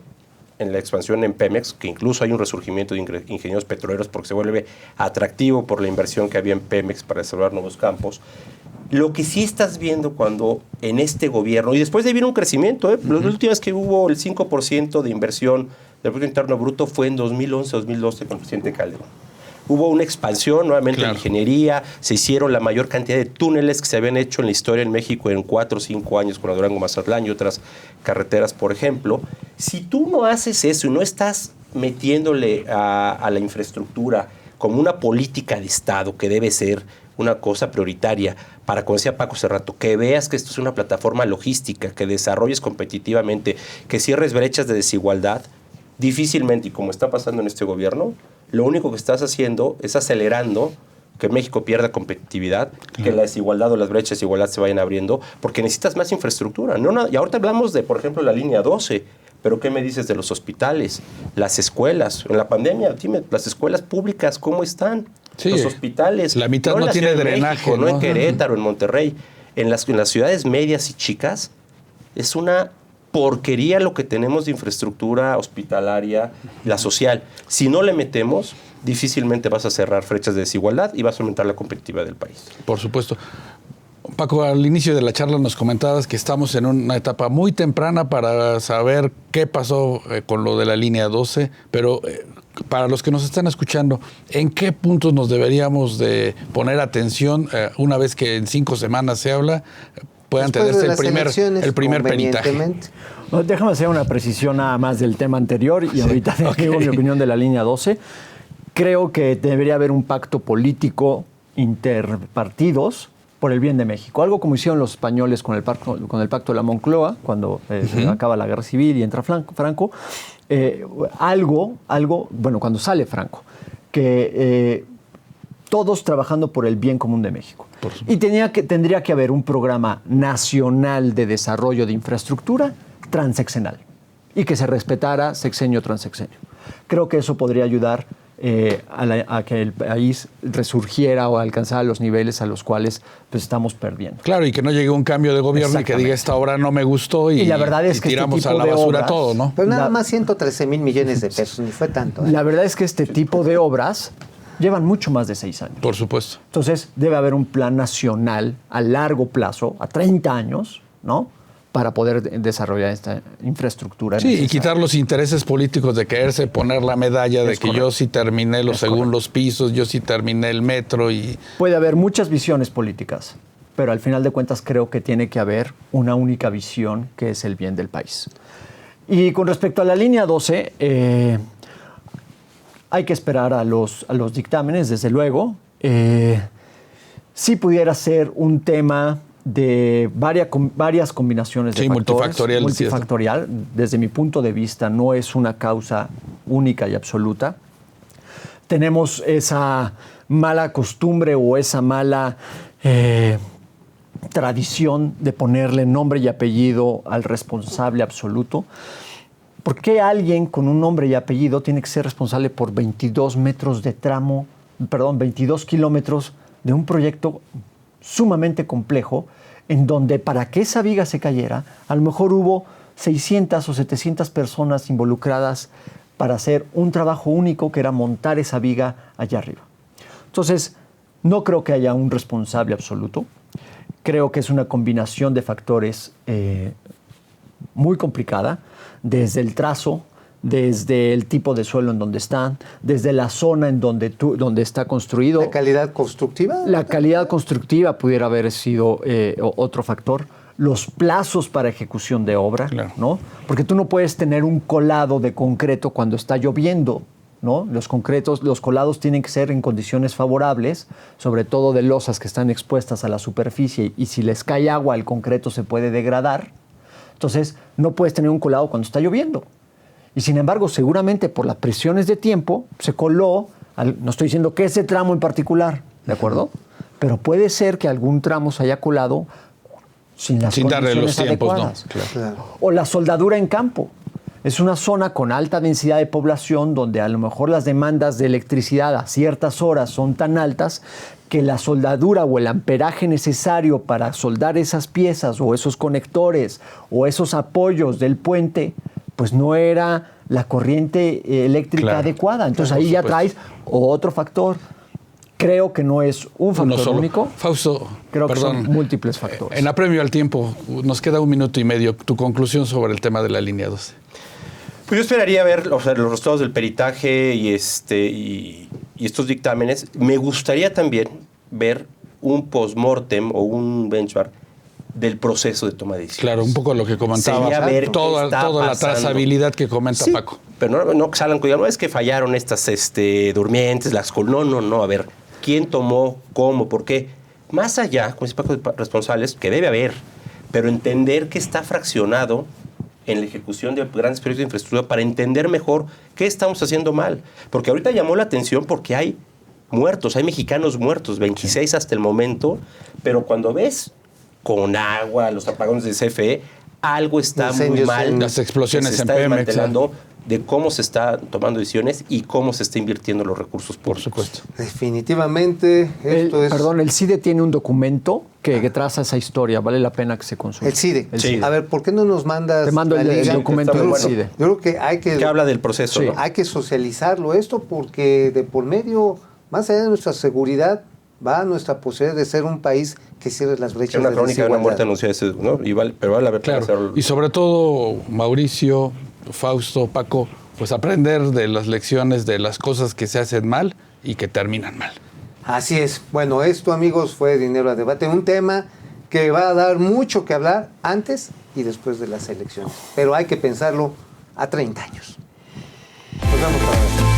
en la expansión en Pemex, que incluso hay un resurgimiento de ingenieros petroleros porque se vuelve atractivo por la inversión que había en Pemex para desarrollar nuevos campos. Lo que sí estás viendo cuando en este gobierno, y después de ahí viene un crecimiento, la última vez que hubo el 5% de inversión del Producto Interno Bruto fue en 2011-2012 con el presidente Calderón. Hubo una expansión nuevamente en ingeniería, se hicieron la mayor cantidad de túneles que se habían hecho en la historia en México en 4 o 5 años con la Durango-Mazatlán y otras carreteras, por ejemplo. Si tú no haces eso y no estás metiéndole a la infraestructura como una política de Estado que debe ser una cosa prioritaria para, como decía Paco hace rato, que veas que esto es una plataforma logística, que desarrolles competitivamente, que cierres brechas de desigualdad, difícilmente, y como está pasando en este gobierno, lo único que estás haciendo es acelerando que México pierda competitividad, que la desigualdad o las brechas de desigualdad se vayan abriendo, porque necesitas más infraestructura. Y ahorita hablamos de, por ejemplo, la línea 12, pero ¿qué me dices de los hospitales, las escuelas? En la pandemia, dime, las escuelas públicas, ¿cómo están? Sí, los hospitales. La mitad no tiene drenaje. México, no en Querétaro, en Monterrey. En las ciudades medias y chicas es una porquería lo que tenemos de infraestructura hospitalaria, la social. Si no le metemos, difícilmente vas a cerrar brechas de desigualdad y vas a aumentar la competitividad del país. Por supuesto. Paco, al inicio de la charla nos comentabas que estamos en una etapa muy temprana para saber qué pasó con lo de la línea 12, pero para los que nos están escuchando, ¿en qué puntos nos deberíamos de poner atención una vez que en 5 semanas se habla? Pueda entenderse el primer peritaje. Déjame hacer una precisión nada más del tema anterior y ahorita digo mi opinión de la línea 12. Creo que debería haber un pacto político interpartidos por el bien de México. Algo como hicieron los españoles con el pacto de la Moncloa, cuando se acaba la guerra civil y entra Franco. Cuando sale Franco, que todos trabajando por el bien común de México. Y tendría que haber un programa nacional de desarrollo de infraestructura transeccional y que se respetara sexenio tras sexenio. Creo que eso podría ayudar a que el país resurgiera o alcanzara los niveles a los cuales pues, estamos perdiendo. Claro, y que no llegue un cambio de gobierno y que diga esta obra no me gustó y la verdad es que tiramos este a la basura todo, ¿no? Pero nada más 113 mil millones de pesos, ni fue tanto. La verdad es que este tipo de obras llevan mucho más de 6 años. Por supuesto. Entonces, debe haber un plan nacional a largo plazo, a 30 años, ¿no?, para poder desarrollar esta infraestructura. Sí, necesaria. Y quitar los intereses políticos de quererse poner la medalla de que yo sí terminé los segundos pisos, yo sí terminé el metro y... Puede haber muchas visiones políticas, pero al final de cuentas creo que tiene que haber una única visión que es el bien del país. Y con respecto a la línea 12, hay que esperar a los dictámenes, desde luego. Sí pudiera ser un tema de varias combinaciones de factores. Multifactorial. Desde mi punto de vista, no es una causa única y absoluta. Tenemos esa mala costumbre o esa mala tradición de ponerle nombre y apellido al responsable absoluto. ¿Por qué alguien con un nombre y apellido tiene que ser responsable por 22 kilómetros de un proyecto sumamente complejo, en donde para que esa viga se cayera, a lo mejor hubo 600 o 700 personas involucradas para hacer un trabajo único que era montar esa viga allá arriba? Entonces, no creo que haya un responsable absoluto. Creo que es una combinación de factores muy complicada, desde el trazo, desde el tipo de suelo en donde están, desde la zona en donde está construido. ¿La calidad constructiva? La calidad constructiva pudiera haber sido otro factor. Los plazos para ejecución de obra, Claro. ¿no? Porque tú no puedes tener un colado de concreto cuando está lloviendo, ¿no? Los colados tienen que ser en condiciones favorables, sobre todo de losas que están expuestas a la superficie, y si les cae agua, el concreto se puede degradar. Entonces, no puedes tener un colado cuando está lloviendo. Y sin embargo, seguramente por las presiones de tiempo, se coló, no estoy diciendo que ese tramo en particular, ¿de acuerdo? Pero puede ser que algún tramo se haya colado sin las darle los condiciones tiempos, adecuadas. ¿no? Claro. O la soldadura en campo. Es una zona con alta densidad de población donde a lo mejor las demandas de electricidad a ciertas horas son tan altas que la soldadura o el amperaje necesario para soldar esas piezas o esos conectores o esos apoyos del puente, pues no era la corriente eléctrica Claro. adecuada. Entonces Por ahí ya supuesto. traes otro factor. Creo que no es un Uno factor solo. único. Fausto, Creo que perdón. son múltiples factores. En apremio al tiempo, nos queda 1 minuto y medio. Tu conclusión sobre el tema de la línea 12. Pues yo esperaría ver los resultados del peritaje y estos dictámenes. Me gustaría también ver un post-mortem o un benchmark del proceso de toma de decisiones. Claro, un poco lo que comentaba. Sería ver Toda qué está la pasando. trazabilidad que comenta Sí, Paco. pero no que salgan con no es que fallaron estas durmientes, no, a ver, ¿quién tomó, cómo, por qué? Más allá, como dice Paco, de responsables, que debe haber, pero entender que está fraccionado en la ejecución de grandes proyectos de infraestructura para entender mejor qué estamos haciendo mal. Porque ahorita llamó la atención porque hay muertos, hay mexicanos muertos, 26 hasta el momento, pero cuando ves con agua, los apagones de CFE, algo está muy Incendios mal. en- Las explosiones Se en está Pemex, desmantelando de cómo se está tomando decisiones y cómo se está invirtiendo los recursos Por públicos. supuesto. Definitivamente esto es... Perdón, el CIDE tiene un documento que traza esa historia. Vale la pena que se consulte. El CIDE. El Sí. CIDE. A ver, ¿por qué no nos mandas Te mando la el liga? documento Está del muy bueno. CIDE. Yo creo que hay Que habla del proceso, Sí. ¿no? hay que socializarlo esto porque de por medio, más allá de nuestra seguridad, va nuestra posibilidad de ser un país que cierre las Es brechas una de crónica de una muerte desigualdad. anunciada, ¿no? Pero vale la pena Claro. hacerlo. Y sobre todo, Mauricio, Fausto, Paco, pues aprender de las lecciones de las cosas que se hacen mal y que terminan mal. Así es. Bueno, esto, amigos, fue Dinero a Debate, un tema que va a dar mucho que hablar antes y después de las elecciones. Pero hay que pensarlo a 30 años. Nos vemos para ver.